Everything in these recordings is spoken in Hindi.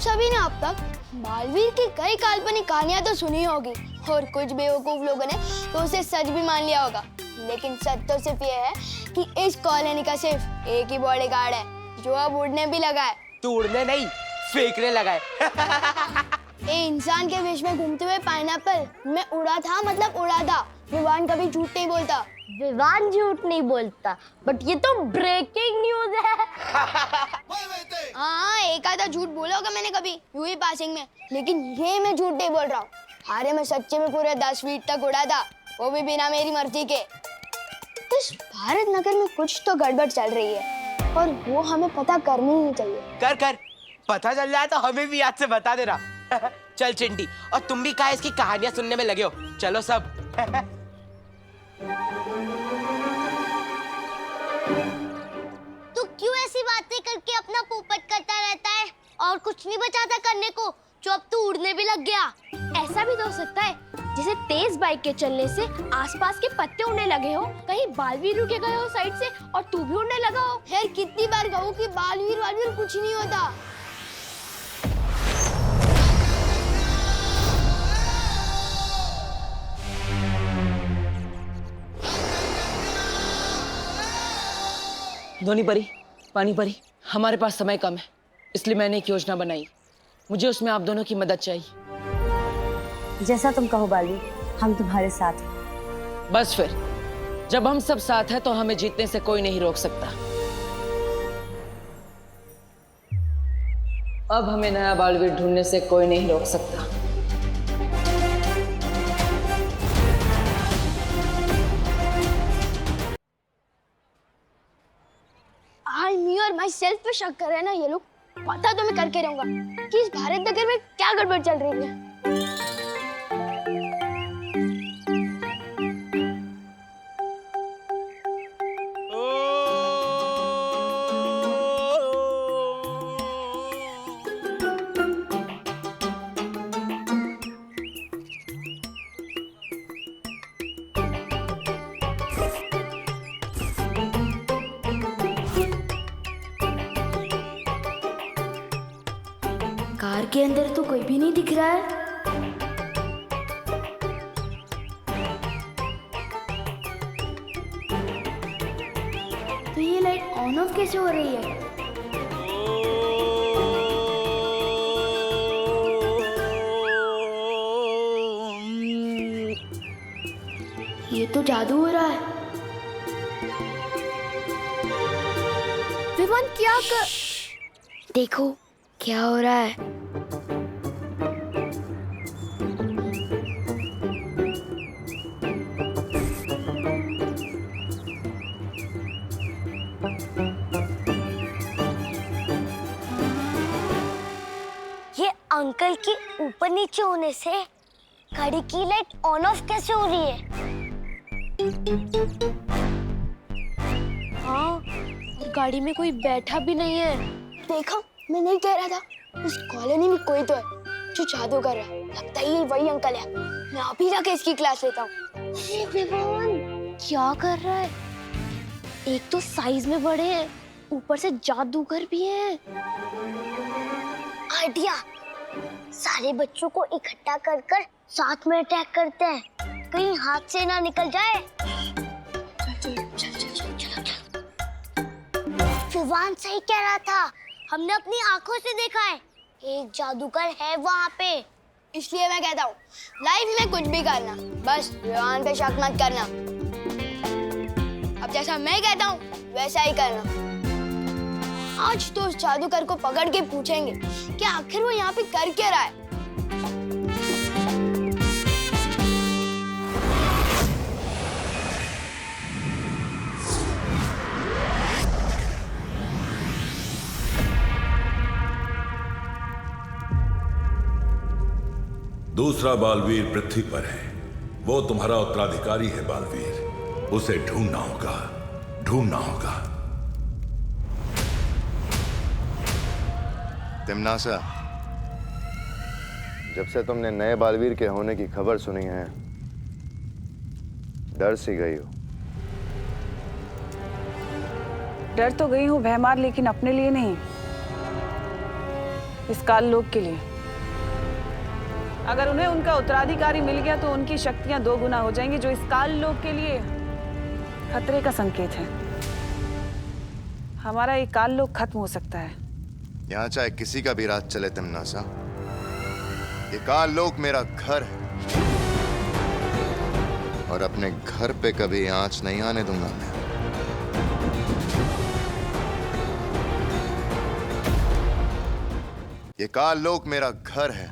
सभी ने अब तक बालवीर की कई काल्पनिक कहानियां तो सुनी होगी और कुछ बेवकूफ लोगों ने तो उसे सच भी मान लिया होगा, लेकिन सच तो सिर्फ ये है कि इस कॉलोनी का सिर्फ एक ही बॉडीगार्ड है जो अब उड़ने भी लगा है। तू उड़ने नहीं, फेंकने लगा है। ए इंसान के वेश में घूमते हुए पाइनएप्पल, मैं उड़ा था मतलब उड़ा था। विवान कभी झूठ नहीं बोलता। विवान झूठ नहीं बोलता, बट ये तो ब्रेकिंग न्यूज है। हाँ, एक आधा झूठ बोला होगा मैंने कभी यूं ही पासिंग में, लेकिन ये मैं झूठ नहीं बोल रहा हूँ। अरे मैं सच्चे में पूरे 10 फीट तक उड़ा था, वो भी बिना मेरी मर्जी के। इस भारत नगर में कुछ तो गड़बड़ चल रही है और वो हमें पता करनी ही चाहिए। कर पता चल जाए तो हमें भी याद से बता देना। चल चिंटी, और तुम भी कहा इसकी कहानियां सुनने में लगे हो, चलो सब। तू क्यों ऐसी बातें करके अपना पोपट करता रहता है और कुछ नहीं बचाता करने को, जो अब तू उड़ने भी लग गया। ऐसा भी तो हो सकता है जैसे तेज बाइक के चलने से आसपास के पत्ते उड़ने लगे हो, कहीं बालवीर रुके गए हो साइड से और तू भी उड़ने लगा हो। यार कितनी बार कहूँ कि बालवीर कुछ नहीं होता। ध्वनि परी, पानी परी, हमारे पास समय कम है, इसलिए मैंने एक योजना बनाई। मुझे उसमें आप दोनों की मदद चाहिए। जैसा तुम कहो बालवीर, हम तुम्हारे साथ हैं। बस फिर, जब हम सब साथ हैं तो हमें जीतने से कोई नहीं रोक सकता। अब हमें नया बालवीर ढूंढने से कोई नहीं रोक सकता। मी और माई सेल्फ पे शक कर रहे हैं ना ये लोग। पता तो मैं करके रहूंगा कि इस भारत नगर में क्या गड़बड़ चल रही है। कार के अंदर तो कोई भी नहीं दिख रहा है। तो ये लाइट ऑन ऑफ कैसे हो रही है? ये तो जादू हो रहा है। विवान क्या कर... देखो क्या हो रहा है। ये अंकल के ऊपर नीचे होने से गाड़ी की लाइट ऑन ऑफ कैसे हो रही है? हाँ, और गाड़ी में कोई बैठा भी नहीं है। देखो, मैं नहीं कह रहा था, उस कॉलोनी में कोई तो है जो जादू कर रहा है। लगता है ये वही अंकल है। मैं अभी जाके इसकी क्लास लेता हूँ। अरे विवान, क्या कर रहा है? एक तो साइज में बड़े हैं, ऊपर से जादूगर भी है। आइडिया, सारे बच्चों को इकट्ठा कर कर साथ में अटैक करते हैं, कहीं हाथ से ना निकल जाए। विवान सही कह रहा था, हमने अपनी आंखों से देखा है, एक जादूगर है वहाँ पे। इसलिए मैं कहता हूँ, लाइफ में कुछ भी करना, बस विवान पे शक मत करना। अब जैसा मैं कहता हूँ वैसा ही करना। आज तो उस जादूगर को पकड़ के पूछेंगे कि आखिर वो यहाँ पे कर क्या रहा है। दूसरा बालवीर पृथ्वी पर है, वो तुम्हारा उत्तराधिकारी है बालवीर। उसे ढूंढना होगा, ढूंढना होगा। तिमनासा, जब से तुमने नए बालवीर के होने की खबर सुनी है, डर सी गई हो। डर तो गई हूँ भैमार, लेकिन अपने लिए नहीं। इस काल लोक के लिए। अगर उन्हें उनका उत्तराधिकारी मिल गया तो उनकी शक्तियां 2 गुना हो जाएंगी, जो इस काल लोक के लिए खतरे का संकेत है। हमारा ये काल लोक खत्म हो सकता है। यहाँ चाहे किसी का भी राज चले तिमनासा, ये काल लोक मेरा घर है और अपने घर पे कभी आंच नहीं आने दूंगा मैं। ये काल लोक मेरा घर है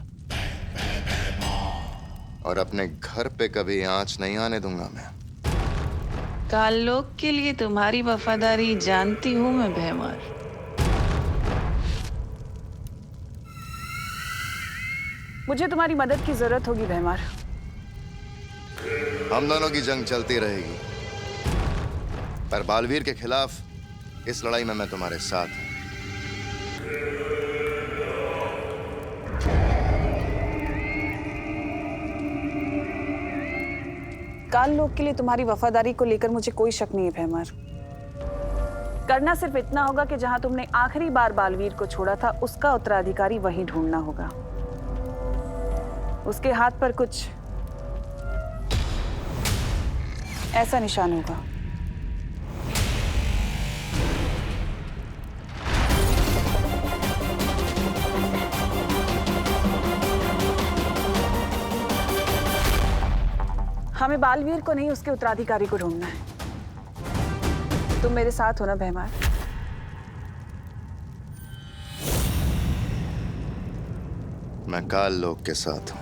और अपने घर पे कभी आंच नहीं आने दूंगा मैं। काल लोक के लिए तुम्हारी वफादारी जानती हूं मैं भैमार। मुझे तुम्हारी मदद की जरूरत होगी भैमार। हम दोनों की जंग चलती रहेगी, पर बालवीर के खिलाफ इस लड़ाई में मैं तुम्हारे साथ हूं। काल लोक के लिए तुम्हारी वफादारी को लेकर मुझे कोई शक नहीं है भैमार। करना सिर्फ इतना होगा कि जहां तुमने आखिरी बार बालवीर को छोड़ा था, उसका उत्तराधिकारी वहीं ढूंढना होगा। उसके हाथ पर कुछ ऐसा निशान होगा। हमें बालवीर को नहीं, उसके उत्तराधिकारी को ढूंढना है। तुम मेरे साथ हो ना भैमार? मैं काल लोक के साथ हूं।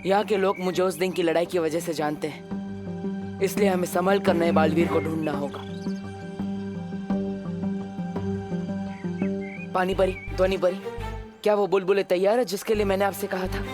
यहाँ के लोग मुझे उस दिन की लड़ाई की वजह से जानते हैं, इसलिए हमें संभल कर नए बालवीर को ढूंढना होगा। पानी परी, ध्वनि परी, क्या वो बुलबुलें तैयार है जिसके लिए मैंने आपसे कहा था?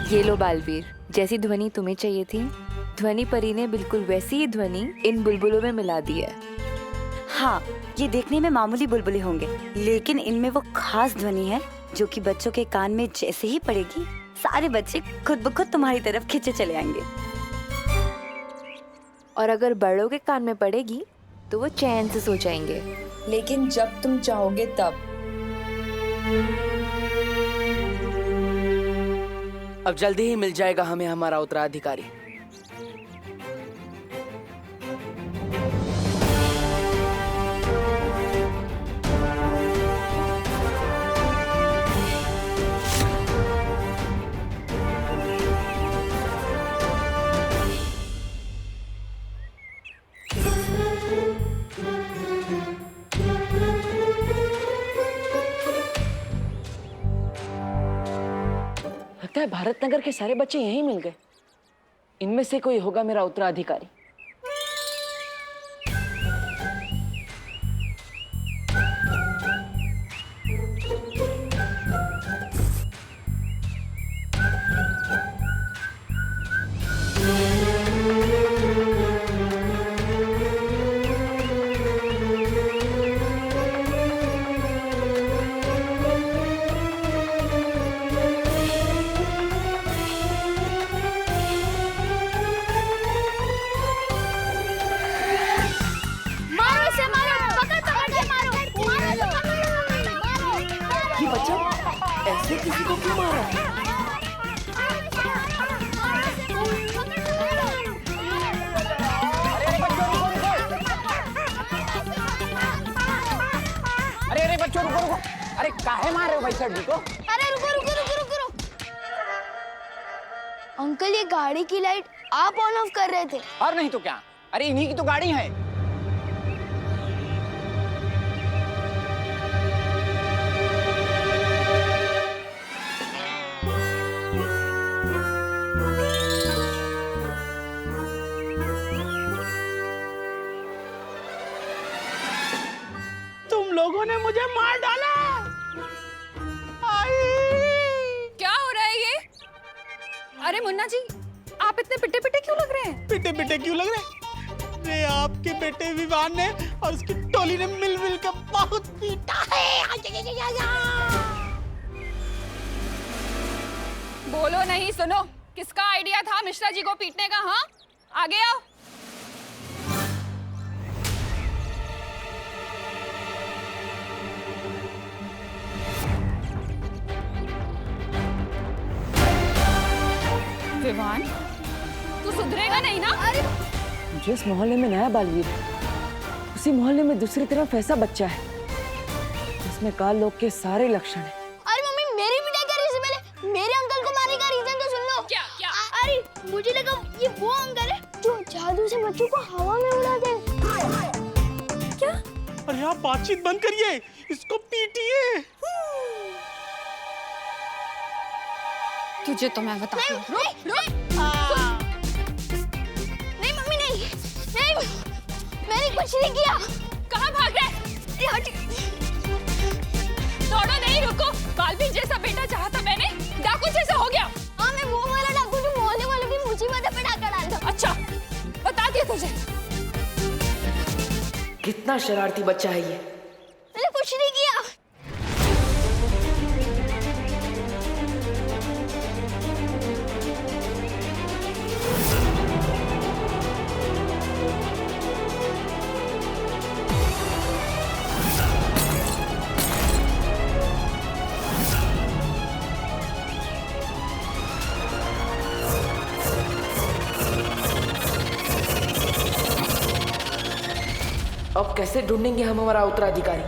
ये लो बालवीर, जैसी ध्वनि तुम्हें चाहिए थी, ध्वनि परी ने बिल्कुल वैसी ही ध्वनि इन बुलबुलों में मिला दी है। हाँ, ये देखने में मामूली बुलबुले होंगे, लेकिन इनमें वो खास ध्वनि है जो कि बच्चों के कान में जैसे ही पड़ेगी, सारे बच्चे खुद ब खुद तुम्हारी तरफ खींचे चले आएंगे। और अगर बड़ों के कान में पड़ेगी तो वो चैन से सो जाएंगे। लेकिन जब तुम चाहोगे तब। अब जल्दी ही मिल जाएगा हमें हमारा उत्तराधिकारी। लगता है भारत नगर के सारे बच्चे यहीं मिल गए। इनमें से कोई होगा मेरा उत्तराधिकारी। ऐसे किसी को क्यों मारा? अरे बच्चों रुको रुको, अरे काहे मार रहे हो भाई सर जी को? अरे रुको रुको रुको रुको रुको। अंकल, ये गाड़ी की लाइट आप ऑन ऑफ कर रहे थे। और नहीं तो क्या, अरे इन्हीं की तो गाड़ी है। लोगों ने मुझे मार डाला। क्या हो रहा है ये? अरे मुन्ना जी, आप इतने पिटे पिटे क्यों लग रहे हैं? पिटे पिटे क्यों लग रहे हैं? अरे आपके बेटे विवान ने और उसकी टोली ने मिल मिल कर बहुत पीटा है। बोलो नहीं, सुनो। किसका आइडिया था मिश्रा जी को पीटने का? हाँ, आगे आओ। विवान, तू सुधरेगा नहीं ना? अरे जिस मोहल्ले में नया बालवीर उसी मोहल्ले में दूसरी तरफ ऐसा बच्चा है जिसमें काल लोग के सारे लक्षण हैं। अरे मम्मी, मेरी पिटाई करने से पहले मेरे अंकल को मारने का रीजन तो सुन लो। क्या? अरे मुझे लगा ये वो अंकल है जो जादू से बच्चों को हवा में उड़ाते हैं। क्या? अरे आप बातचीत बंद करिए, इसको पीटिए। तुझे तो मैं बताती हूँ। नहीं मम्मी, नहीं, मैंने कुछ नहीं किया। कहाँ भाग रहे? दौड़ो नहीं, रुको। बालवीर जैसा बेटा चाहा था मैंने, डाकू जैसा हो गया। हाँ, मैं वो वाला डाकू जो मोहल्ले वालों की मुसीबत पे डाका डालता। अच्छा, बता दिया तुझे। कितना शरारती बच्चा है ये। मैंने कुछ नहीं किया। अब कैसे ढूंढेंगे हम हमारा उत्तराधिकारी?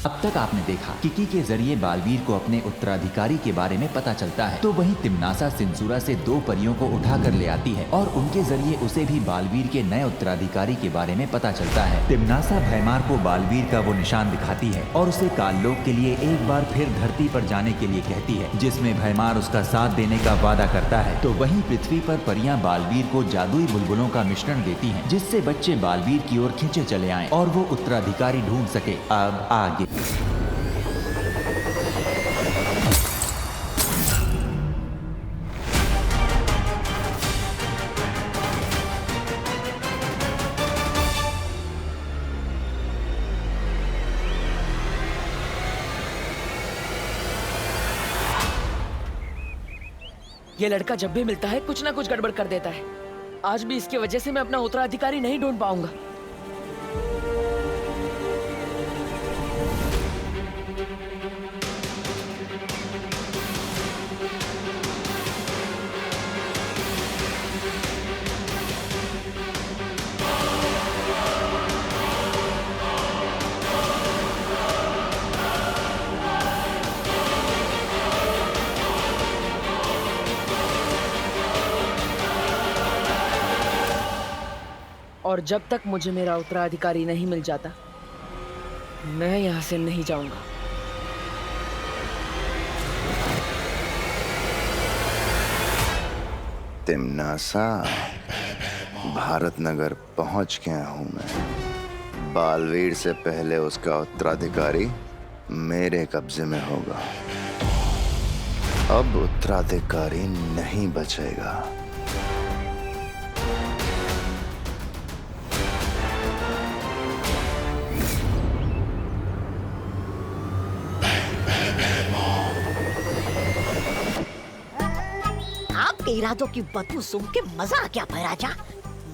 अब तक आपने देखा किकी के जरिए बालवीर को अपने उत्तराधिकारी के बारे में पता चलता है, तो वहीं तिम्नासा सिंसूरा से 2 परियों को उठा कर ले आती है और उनके जरिए उसे भी बालवीर के नए उत्तराधिकारी के बारे में पता चलता है। तिम्नासा भैमार को बालवीर का वो निशान दिखाती है और उसे काललोक के लिए एक बार फिर धरती पर जाने के लिए कहती है, जिसमें भैमार उसका साथ देने का वादा करता है। तो वहीं पृथ्वी पर परियां बालवीर को जादुई बुलबुलों का मिश्रण देती हैं, जिससे बच्चे बालवीर की ओर खींचे चले आएं और वो उत्तराधिकारी ढूंढ सके। अब आगे ये लड़का जब भी मिलता है कुछ ना कुछ गड़बड़ कर देता है। आज भी इसकी वजह से मैं अपना उत्तराधिकारी नहीं ढूंढ पाऊंगा। और जब तक मुझे मेरा उत्तराधिकारी नहीं मिल जाता, मैं यहाँ से नहीं जाऊंगा। तिम्नासा, भारत नगर पहुंच गया हूं मैं। बालवीर से पहले उसका उत्तराधिकारी मेरे कब्जे में होगा। अब उत्तराधिकारी नहीं बचेगा। आपके इरादों की बदबू सूंघ के मजा आ गया भैराजा।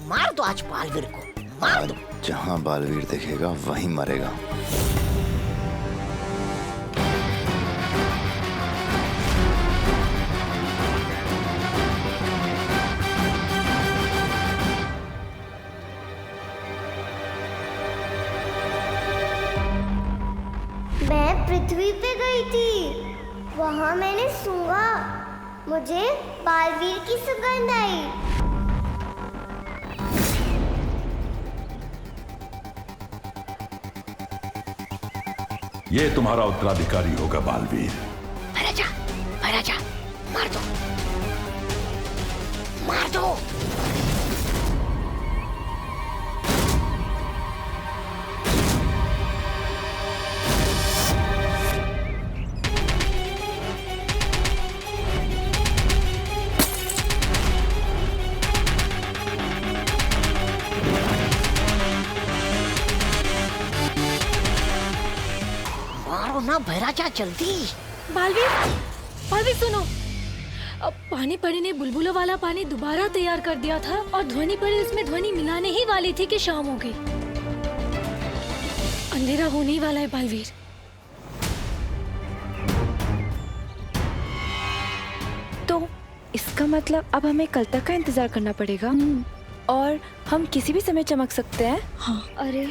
मार दो आज बालवीर को, मार दो। जहां बालवीर दिखेगा वहीं मरेगा। मैं पृथ्वी पे गई थी, वहाँ मैंने सूंघा, मुझे बालवीर की सुगंध आई। ये तुम्हारा उत्तराधिकारी होगा बालवीर। भैराजा, भैराजा, मार दो, मार दो। आओ ना भैराजा जल्दी। बालवीर, बालवीर सुनो। अब पानी परी ने बुलबुलों वाला पानी दोबारा तैयार कर दिया था और ध्वनि परी उसमें ध्वनि मिलाने ही वाली थी कि शाम हो गई। अंधेरा होने ही वाला है बालवीर। तो इसका मतलब अब हमें कल तक का इंतजार करना पड़ेगा और हम किसी भी समय चमक सकते हैं। हाँ। अरे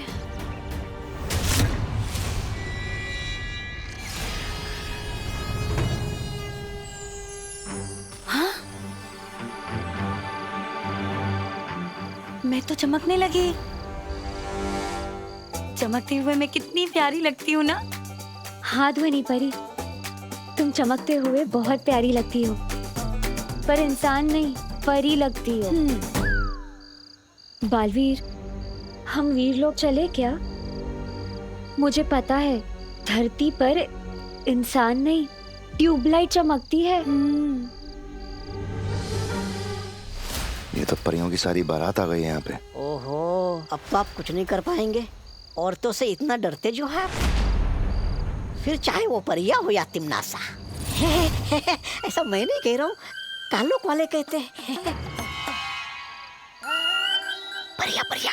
हाँ, मैं तो चमकने लगी। चमकते हुए मैं कितनी प्यारी लगती हूँ ना। हाँ ध्वनि परी, तुम चमकते हुए बहुत प्यारी लगती हो, पर इंसान नहीं परी लगती हो। बालवीर, हम वीर लोग चले क्या? मुझे पता है धरती पर इंसान नहीं ट्यूबलाइट चमकती है। ये तो परियों की सारी बारात आ गई है यहाँ पे। ओहो, अब तो आप कुछ नहीं कर पाएंगे। औरतों से इतना डरते जो है, फिर चाहे वो परिया हो या तिमनासा। ऐसा मैं नहीं कह रहा हूँ, कालोक वाले कहते हैं। परिया परिया।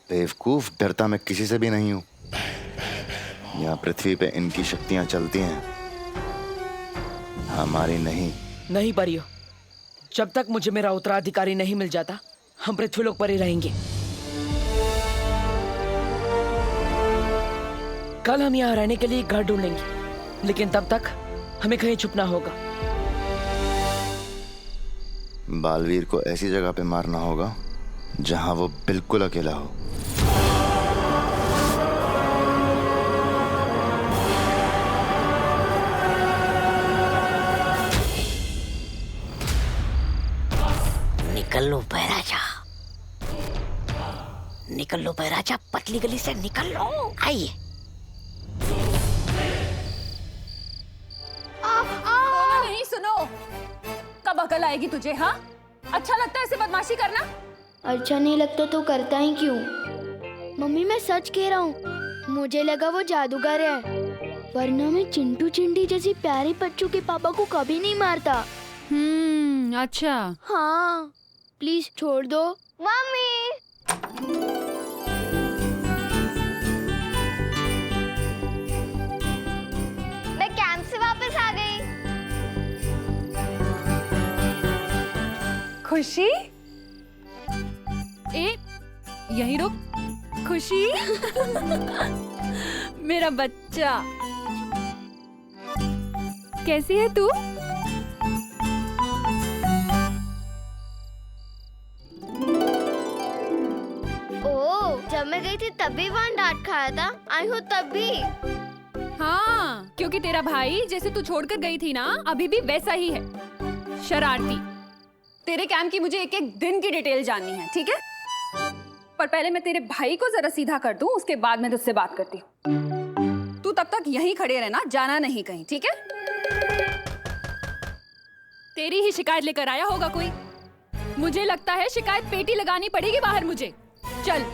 बेवकूफ, डरता मैं किसी से भी नहीं हूँ। यहाँ पृथ्वी पे इनकी शक्तियाँ चलती हैं, हमारी नहीं। नहीं परियो, जब तक मुझे मेरा उत्तराधिकारी नहीं मिल जाता हम पृथ्वी लोक पर ही रहेंगे। कल हम यहाँ रहने के लिए एक घर ढूंढेंगे, लेकिन तब तक हमें कहीं छुपना होगा। बालवीर को ऐसी जगह पे मारना होगा जहां वो बिल्कुल अकेला हो। निकल लो बैराजा, निकल लो बैराजा, पतली गली से निकल लो। आइए। बोलो नहीं, सुनो। कब अकल आएगी तुझे? हाँ, अच्छा लगता है ऐसे बदमाशी करना? अच्छा नहीं लगता तो करता ही क्यों? मम्मी मैं सच कह रहा हूँ, मुझे लगा वो जादूगर है, वरना मैं चिंटू चिंटी जैसी प्यारी बच्चों के पापा को कभी नहीं मारता। अच्छा। हाँ, प्लीज छोड़ दो। मम्मी। मैं कैंप से वापस आ गई। खुशी, ए यहीं रुक। खुशी मेरा बच्चा, कैसी है तू? जब मैं गई थी तभी वहाँ डांट खाया था, आई हूँ तब भी। हाँ, क्योंकि तेरा भाई जैसे तू छोड़कर गई थी ना, अभी भी वैसा ही है, शरारती। तेरे कैंप की मुझे एक एक दिन की डिटेल जाननी है, ठीक है? पर पहले मैं तेरे भाई को जरा सीधा कर दूं, उसके बाद मैं तुझसे बात करती हूँ। तू तब तक यहीं खड़े रहना, जाना नहीं कहीं, ठीक है? तेरी ही शिकायत लेकर आया होगा कोई। मुझे लगता है शिकायत पेटी लगानी पड़ेगी बाहर मुझे। चल।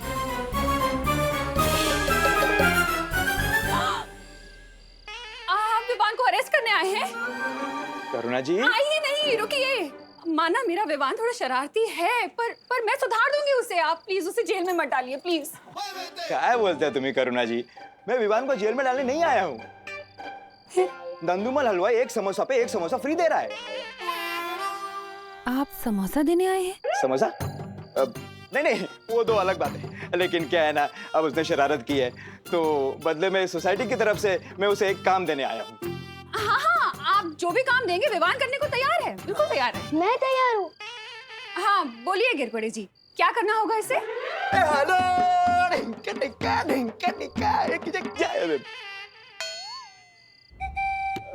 आप विवान को अरेस्ट करने आए हैं? करुणा जी। आइए नहीं, रुकिए। माना मेरा विवान थोड़ा शरारती है, पर मैं सुधार दूंगी उसे। आप प्लीज उसे जेल में मत डालिए, प्लीज। क्या बोलते हैं तुम्हें करुणा जी? मैं विवान को जेल में डालने नहीं आया हूँ। दंदुमल हलवाई एक समोसा पे एक समोसा फ्री दे रहा है। आप समोसा देने आए हैं? समोसा? नहीं, वो दो अलग बात है। लेकिन क्या है ना, अब उसने शरारत की है, तो बदले में सोसाइटी की तरफ से मैं उसे एक काम देने आया हूँ। हाँ, आप जो भी काम देंगे विवान करने को तैयार है, बिल्कुल तैयार है। मैं तैयार हूँ। हाँ, बोलिए गिरपड़े जी, क्या करना होगा इसे?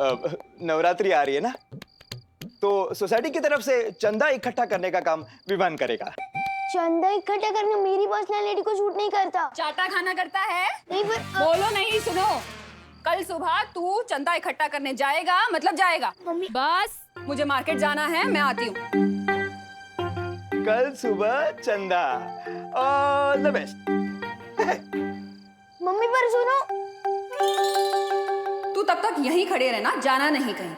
अब नवरात्रि आ रही है ना, तो सोसाइटी की तरफ से चंदा इकट्ठा करने का काम विवान करेगा। चंदा इकट्ठा करना मेरी पर्सनालिटी को सूट नहीं करता। चाटा खाना करता है? नहीं पर बोलो नहीं, सुनो। कल सुबह तू चंदा इकट्ठा करने जाएगा, मतलब जाएगा। बस मुझे मार्केट जाना है, मैं आती हूँ। कल सुबह चंदा, ऑल द बेस्ट। मम्मी पर सुनो। तू तब तक यहीं खड़े रहना, जाना नहीं कहीं।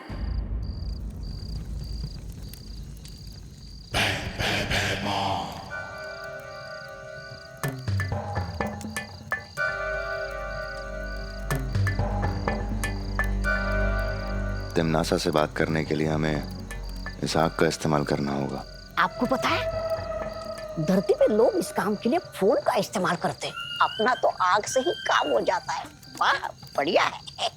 तिमनासा से बात करने के लिए हमें इस आग का इस्तेमाल करना होगा। आपको पता है, धरती पे लोग इस काम के लिए फोन का इस्तेमाल करते हैं। अपना तो आग से ही काम हो जाता है। वाह, बढ़िया है।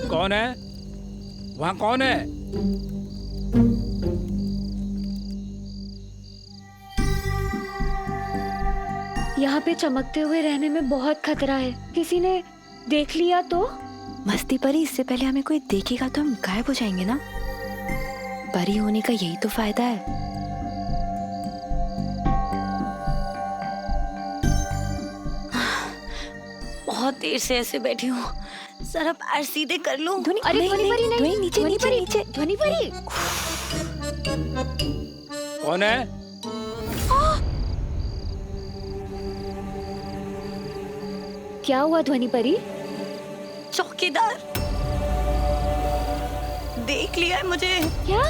कौन है वहाँ? कौन है? यहाँ पे चमकते हुए रहने में बहुत खतरा है, किसी ने देख लिया तो? मस्ती परी, इससे पहले हमें कोई देखेगा तो हम गायब हो जाएंगे ना। परी होने का यही तो फायदा है। बहुत देर से ऐसे बैठी हूँ, जरा पैर सीधे कर लूं। ध्वनि, अरे ध्वनि परी नहीं, ध्वनि नीचे ध्वनि नीचे परी, नीचे। ध्वनि परी। कौन है? क्या हुआ ध्वनि परी? चौकीदार देख लिया है मुझे। क्या?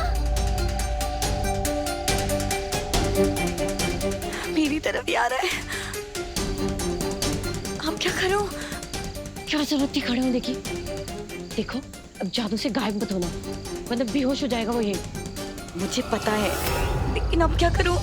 मेरी तरफ ही आ रहा है। अब क्या करूं? क्या जरूरत थी खड़े होने की? देखो, अब जादू से गायब मत होना, मतलब बेहोश हो जाएगा वो। ये मुझे पता है, लेकिन अब क्या करूं?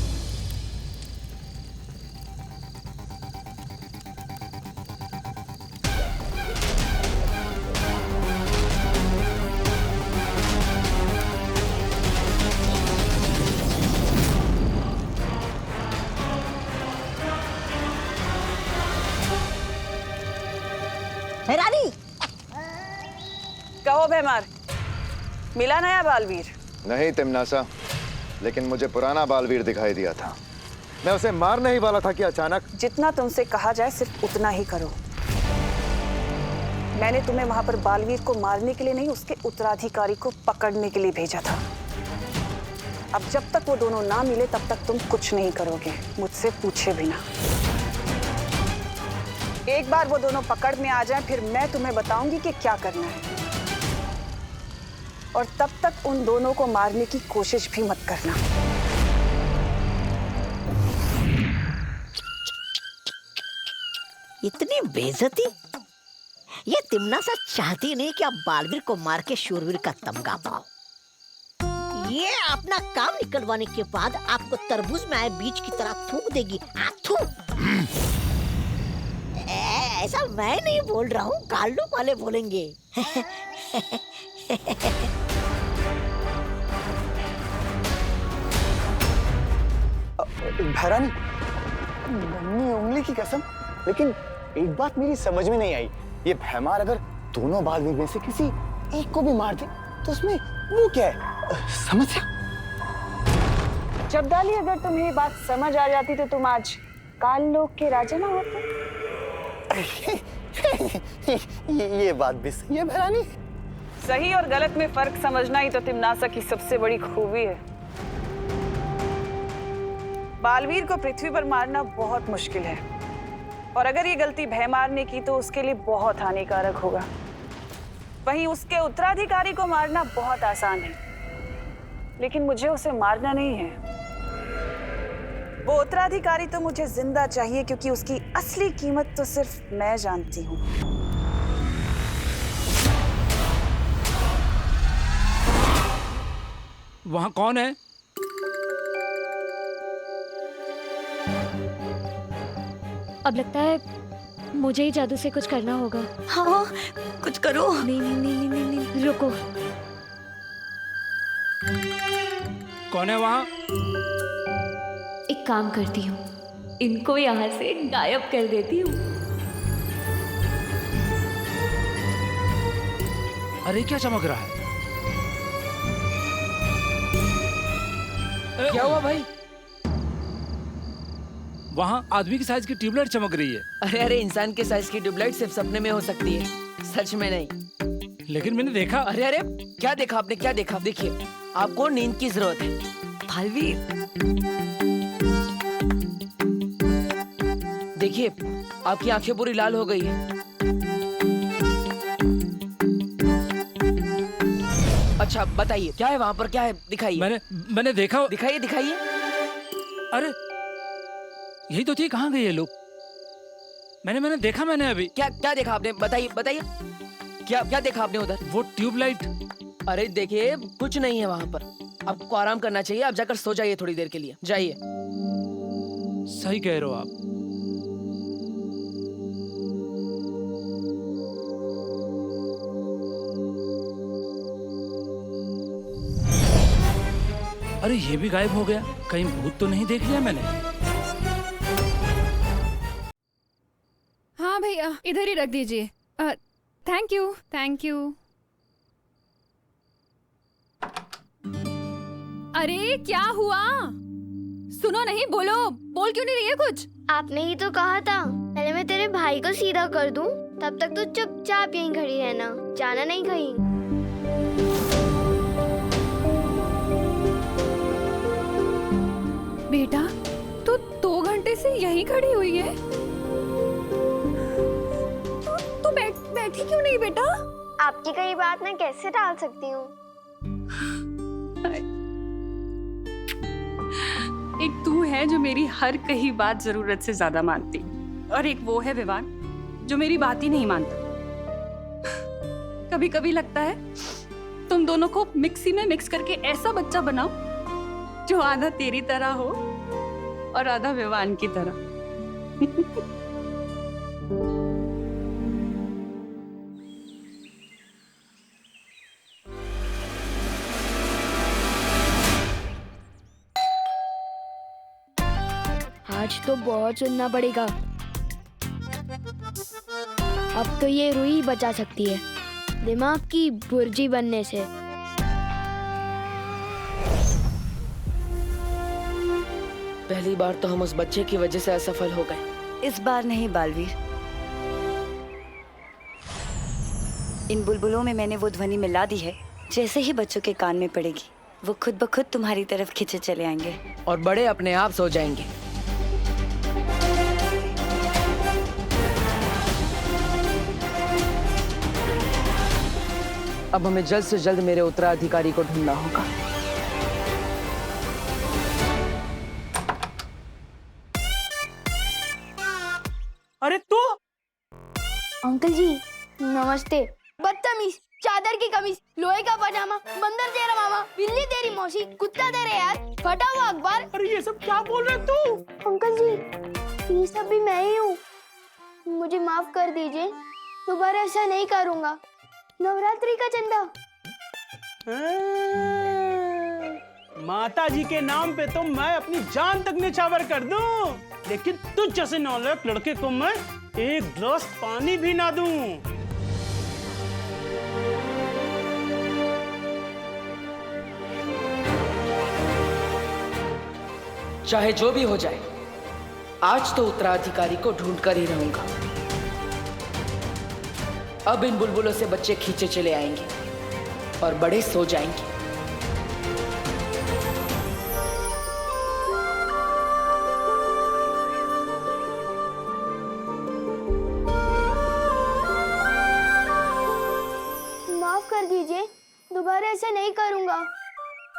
रानी, कहो भैमार, मिला नया बालवीर? नहीं तिमनासा, लेकिन मुझे पुराना बालवीर दिखाई दिया था। मैं उसे मारने ही वाला था कि अचानक। जितना तुमसे कहा जाए सिर्फ उतना ही करो। मैंने तुम्हें वहां पर बालवीर को मारने के लिए नहीं, उसके उत्तराधिकारी को पकड़ने के लिए भेजा था। अब जब तक वो दोनों ना मिले तब तक तुम कुछ नहीं करोगे, मुझसे पूछे बिना। एक बार वो दोनों पकड़ में आ जाएं, फिर मैं तुम्हें बताऊंगी कि क्या करना है। और तब तक उन दोनों को मारने की कोशिश भी मत करना। इतनी बेइज्जती? ये तिमनासा चाहती नहीं कि आप बालवीर को मार के शूरवीर का तमगा पाओ। ये अपना काम निकलवाने के बाद आपको तरबूज में आए बीज की तरह थूक देगी। ऐसा मैं नहीं बोल रहा हूँ, काल्लू वाले बोलेंगे। भैरानी, नन्ही उंगली की कसम, लेकिन एक बात मेरी समझ में नहीं आई। ये भैमार अगर दोनों बालवीर में से किसी एक को भी मार दे तो उसमें वो क्या है? समस्या? जब्दाली, अगर तुम्हें ये बात समझ आ जाती तो तुम आज काल लोक के राजा ना होते। ये बात भी सही है भैरानी। सही और गलत में फर्क समझना ही तो तिमनासा की सबसे बड़ी खूबी है। बालवीर को पृथ्वी पर मारना बहुत मुश्किल है, और अगर ये गलती भैमार ने की तो उसके लिए बहुत हानिकारक होगा। वहीं उसके उत्तराधिकारी को मारना बहुत आसान है, लेकिन मुझे उसे मारना नहीं है। वो उत्तराधिकारी तो मुझे जिंदा चाहिए, क्योंकि उसकी असली कीमत तो सिर्फ मैं जानती हूँ। वहाँ कौन है? अब लगता है मुझे ही जादू से कुछ करना होगा। हाँ, कुछ करो। नहीं नहीं नहीं नहीं नहीं, नहीं। रुको। कौन है वहाँ? एक काम करती हूँ, इनको यहाँ से गायब कर देती हूँ। अरे क्या चमक रहा है? क्या हुआ भाई? वहाँ आदमी की साइज की ट्यूबलाइट चमक रही है। अरे अरे, इंसान के साइज की ट्यूबलाइट सिर्फ सपने में हो सकती है, सच में नहीं। लेकिन मैंने देखा। अरे अरे, क्या देखा आपने, क्या देखा? देखिए, आपको नींद की जरूरत है। बालवीर, देखिए, आपकी आंखें पूरी लाल हो गई है। अच्छा बताइए, क्या है वहाँ पर, क्या है? दिखाइए। मैंने देखा। दिखाइए दिखाइए। अरे यही तो थी, कहाँ गए ये लोग? मैंने देखा, मैंने अभी। क्या क्या देखा आपने? बताइए बताइए, क्या क्या देखा आपने उधर? वो ट्यूबलाइट। अरे देखिए, कुछ नहीं है वहाँ पर। आपको आराम करना चाहिए, आप जाकर सो जाइए थोड़ी देर के लिए, जाइए। सही कह रहे हो आप। अरे ये भी गायब हो गया, कहीं भूत तो नहीं देख लिया मैंने? हाँ भैया, इधर ही रख दीजिए। Thank you, thank you. अरे क्या हुआ? सुनो नहीं, बोलो, बोल क्यों नहीं रही है कुछ? आपने ही तो कहा था पहले मैं तेरे भाई को सीधा कर दूं, तब तक तू चुपचाप यहीं खड़ी रहना, जाना नहीं कहीं। बेटा, तू 2 घंटे से यहीं खड़ी हुई है। तू बैठी क्यों नहीं बेटा? आपकी कई बात मैं कैसे टाल सकती हूँ? एक तू है जो मेरी हर कही बात जरूरत से ज्यादा मानती, और एक वो है विवान जो मेरी बात ही नहीं मानता। कभी कभी लगता है तुम दोनों को मिक्सी में मिक्स करके ऐसा बच्चा बनाओ जो आधा तेरी तरह हो और आधा विवान की तरह। आज तो बहुत सुनना पड़ेगा। अब तो ये रूही बचा सकती है दिमाग की बुर्जी बनने से। पहली बार तो हम उस बच्चे की वजह से असफल हो गए। इस बार नहीं बालवीर। इन बुलबुलों में मैंने वो ध्वनि मिला दी है, जैसे ही बच्चों के कान में पड़ेगी वो खुद ब खुद तुम्हारी तरफ खींचे चले आएंगे और बड़े अपने आप सो जाएंगे। अब हमें जल्द से जल्द मेरे उत्तराधिकारी को ढूंढना होगा। अरे तू? अंकल जी नमस्ते। बदतमीज, चादर की कमीज, लोहे का पजामा, बंदर तेरा मामा, बिल्ली तेरी मौसी, कुत्ता तेरे यार, फटा हुआ अखबार। अरे ये सब क्या बोल रहे तू? अंकल जी ये सब भी मैं ही हूँ, मुझे माफ कर दीजिए, दोबारा ऐसा नहीं करूँगा। नवरात्रि का चंदा। माता जी के नाम पे तो मैं अपनी जान तक निछावर कर दूं, लेकिन तुझ जैसे नालायक लड़के को मैं एक गिलास पानी भी ना दूं। चाहे जो भी हो जाए, आज तो उत्तराधिकारी को ढूंढ कर ही रहूंगा। अब इन बुलबुलों से बच्चे खींचे चले आएंगे और बड़े सो जाएंगे। माफ कर दीजिए, दोबारा ऐसा नहीं करूँगा।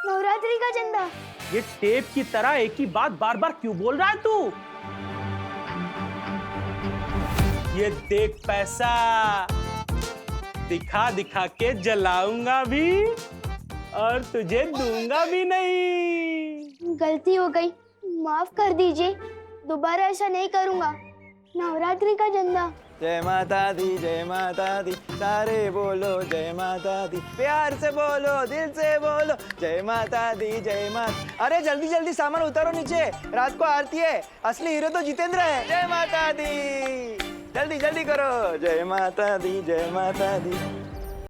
नवरात्रि का चंदा। ये टेप की तरह एक ही बात बार बार क्यों बोल रहा है तू? ये देख पैसा, दिखा दिखा के जलाऊंगा भी और तुझे दूंगा भी नहीं। गलती हो गई, माफ कर दीजिए, दोबारा ऐसा नहीं करूँगा। नवरात्रि का चंदा। जय माता दी, सारे बोलो जय माता दी, प्यार से बोलो, दिल से बोलो, जय माता दी, जय माता। अरे जल्दी जल्दी सामान उतारो नीचे, रात को आरती है, असली हीरो तो जितेंद्र है। जय माता दी, जल्दी जल्दी करो, जय माता दी, जय माता दी।